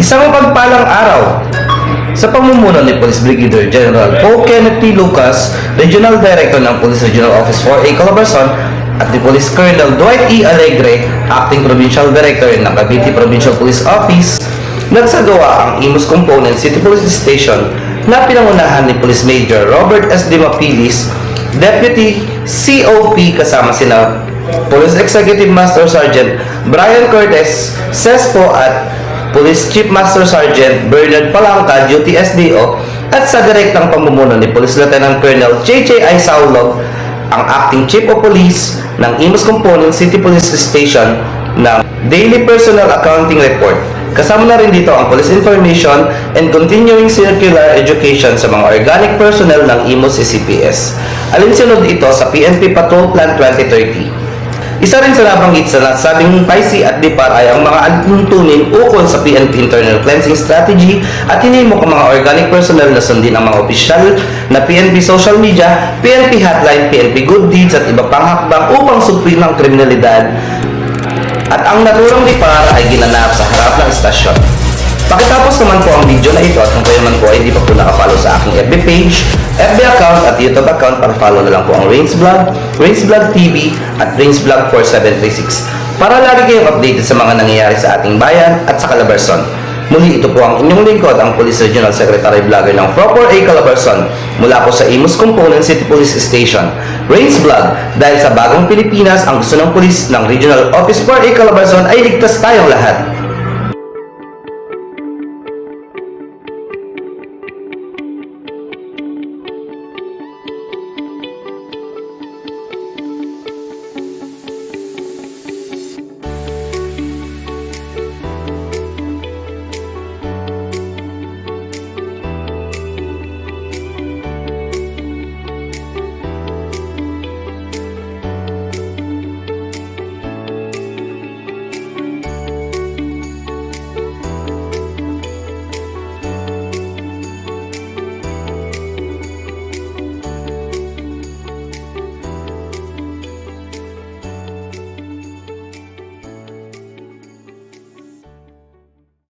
Isang mapagpalang araw sa pamumuno ni Police Brigadier General Paul Kenneth T. Lucas, Regional Director ng Police Regional Office 4A Calabarzon, at ni Police Colonel Dwight E. Alegre, Acting Provincial Director ng Cavite Provincial Police Office, nagsagawa ang Imus Component City Police Station na pinangunahan ni Police Major Robert S. Dimapilis, Deputy COP kasama sina Police Executive Master Sergeant Brian Cortez Sespo at Police Chief Master Sergeant Bernard Palangka, Duty SDO, at sa direktang pamumuno ni Police Lieutenant Colonel J.J. I. Saulog, ang Acting Chief of Police ng Imus Component City Police Station ng Daily Personnel Accounting Report. Kasama na rin dito ang Police Information and Continuing Circular Education sa mga organic personnel ng Imus CCPS. Alinsunod ito sa PNP Patrol Plan 2030. Isa rin sa nabanggit sa nasabing PIC at DIPAR ay ang mga alintunin ukol sa PNP Internal Cleansing Strategy at hinimok ang mga organic personnel na sundin ang mga opisyal na PNP social media, PNP hotline, PNP good deeds at iba pang hakbang upang supin ang kriminalidad. At ang naturang DIPAR ay ginanap sa harap ng istasyon. Pakitapos naman po ang video na ito at kung kayo man po ay hindi pa po nakapollow sa aking FB page, FB account at YouTube account, para follow na lang po ang Rains Vlog TV at Rains Vlog 4736 para lagi kayong updated sa mga nangyayari sa ating bayan at sa Calabarzon. Muli, ito po ang inyong lingkod, ang Police Regional Secretary Vlogger ng 4A Calabarzon mula po sa Imus Component City Police Station. Rains Vlog, dahil sa bagong Pilipinas, ang gusto ng Police ng Regional Office 4A Calabarzon ay ligtas tayong lahat.